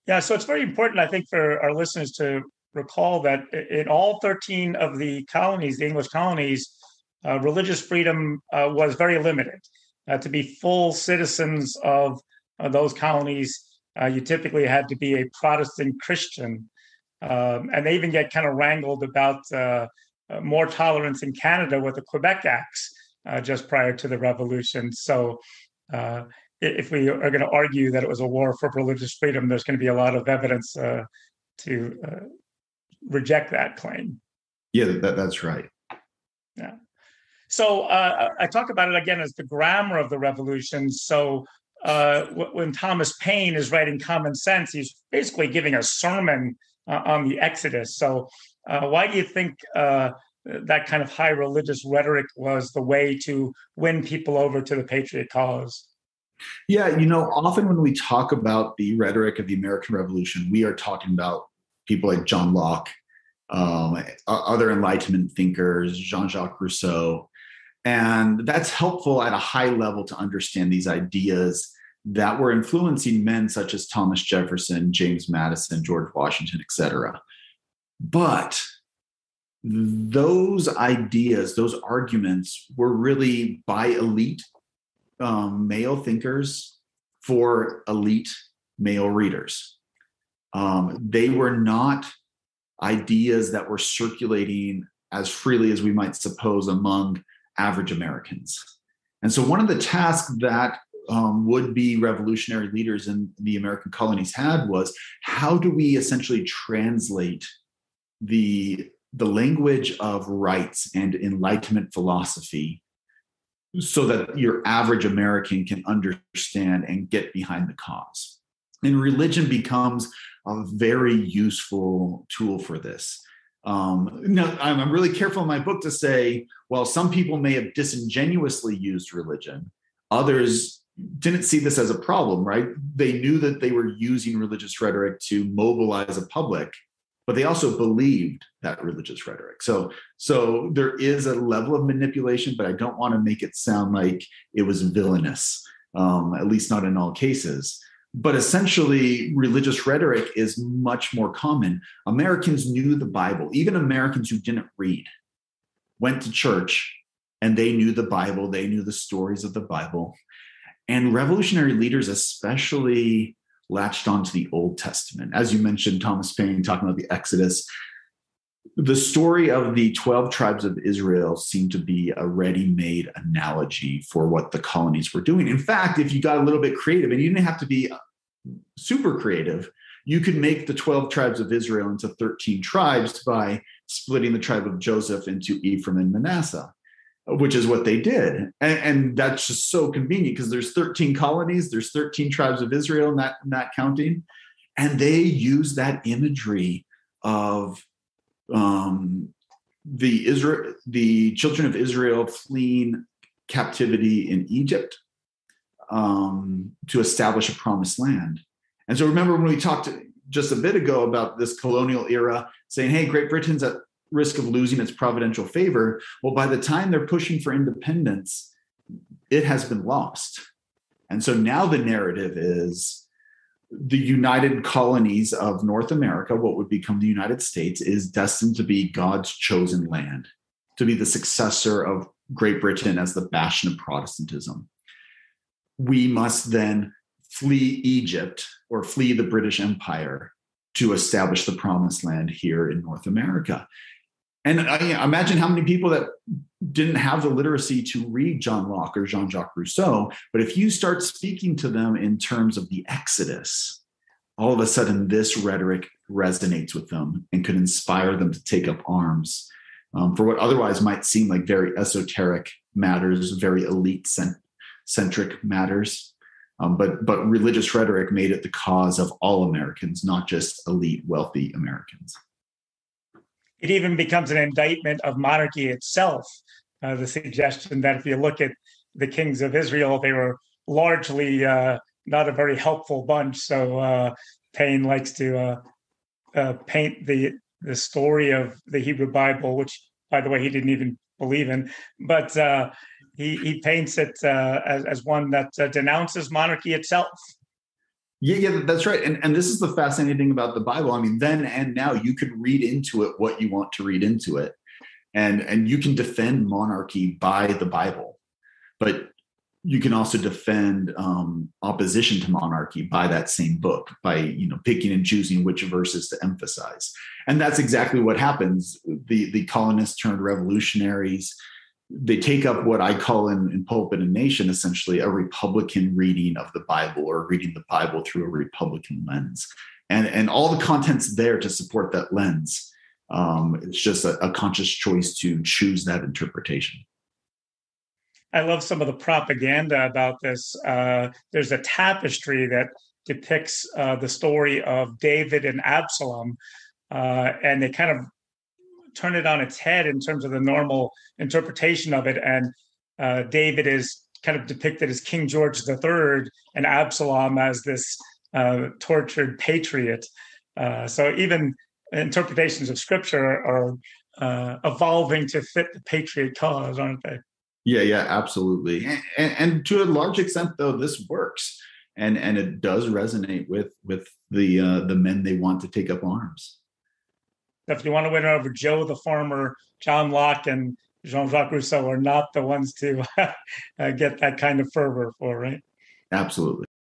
Yeah, so it's very important, I think, for our listeners to recall that in all 13 of the colonies, the English colonies, religious freedom was very limited. To be full citizens of those colonies, you typically had to be a Protestant Christian. And they even get kind of wrangled about more tolerance in Canada with the Quebec Acts just prior to the Revolution. So, if we are going to argue that it was a war for religious freedom, there's going to be a lot of evidence to reject that claim. Yeah, that's right. Yeah. So I talk about it again as the grammar of the revolution. So when Thomas Paine is writing Common Sense, he's basically giving a sermon on the Exodus. So why do you think that kind of high religious rhetoric was the way to win people over to the patriot cause? Yeah, often when we talk about the rhetoric of the American Revolution, we are talking about people like John Locke, other Enlightenment thinkers, Jean-Jacques Rousseau. And that's helpful at a high level to understand these ideas that were influencing men such as Thomas Jefferson, James Madison, George Washington, etc. But those ideas, those arguments were really by elite male thinkers for elite male readers. They were not ideas that were circulating as freely as we might suppose among average Americans. And so one of the tasks that would-be revolutionary leaders in the American colonies had was, how do we essentially translate the language of rights and Enlightenment philosophy so that your average American can understand and get behind the cause? And religion becomes a very useful tool for this. Now, I'm really careful in my book to say, well, some people may have disingenuously used religion. Others didn't see this as a problem, right? They knew that they were using religious rhetoric to mobilize a public, but they also believed that religious rhetoric. So there is a level of manipulation, but I don't want to make it sound like it was villainous, at least not in all cases. But essentially, religious rhetoric is much more common. Americans knew the Bible. Even Americans who didn't read went to church and they knew the Bible. They knew the stories of the Bible. And revolutionary leaders especially latched onto the Old Testament. As you mentioned, Thomas Paine talking about the Exodus. The story of the 12 tribes of Israel seemed to be a ready-made analogy for what the colonies were doing. In fact, if you got a little bit creative, and you didn't have to be super creative, you could make the 12 tribes of Israel into 13 tribes by splitting the tribe of Joseph into Ephraim and Manasseh, which is what they did. And that's just so convenient because there's 13 colonies, there's 13 tribes of Israel, not counting. And they use that imagery of the children of Israel fleeing captivity in Egypt to establish a promised land. And so remember when we talked just a bit ago about this colonial era saying, hey, Great Britain's at risk of losing its providential favor. Well, by the time they're pushing for independence, it has been lost. And so now the narrative is the United Colonies of North America, what would become the United States, is destined to be God's chosen land, to be the successor of Great Britain as the bastion of Protestantism. We must then flee Egypt or flee the British Empire to establish the promised land here in North America. And I imagine how many people that didn't have the literacy to read John Locke or Jean-Jacques Rousseau, but if you start speaking to them in terms of the Exodus, all of a sudden this rhetoric resonates with them and could inspire them to take up arms for what otherwise might seem like very esoteric matters, very elite-centric matters. But religious rhetoric made it the cause of all Americans, not just elite, wealthy Americans. It even becomes an indictment of monarchy itself. The suggestion that if you look at the kings of Israel, they were largely not a very helpful bunch. So Paine likes to paint the story of the Hebrew Bible, which, by the way, he didn't even believe in, but he paints it as one that denounces monarchy itself. Yeah, that's right. And this is the fascinating thing about the Bible. I mean, then and now you could read into it what you want to read into it. And you can defend monarchy by the Bible, but you can also defend opposition to monarchy by that same book, by picking and choosing which verses to emphasize. And that's exactly what happens. The colonists turned revolutionaries. They take up what I call in Pulpit and Nation essentially a Republican reading of the Bible, or reading the Bible through a Republican lens, and all the content's there to support that lens. It's just a conscious choice to choose that interpretation. I love some of the propaganda about this. There's a tapestry that depicts the story of David and Absalom, and they kind of turn it on its head in terms of the normal interpretation of it. And David is kind of depicted as King George III, and Absalom as this tortured patriot. So even interpretations of scripture are evolving to fit the patriot cause, aren't they? Yeah, absolutely. And to a large extent, though, this works, and it does resonate with the men they want to take up arms. If you want to win over Joe the farmer, John Locke and Jean-Jacques Rousseau are not the ones to get that kind of fervor for, right? Absolutely.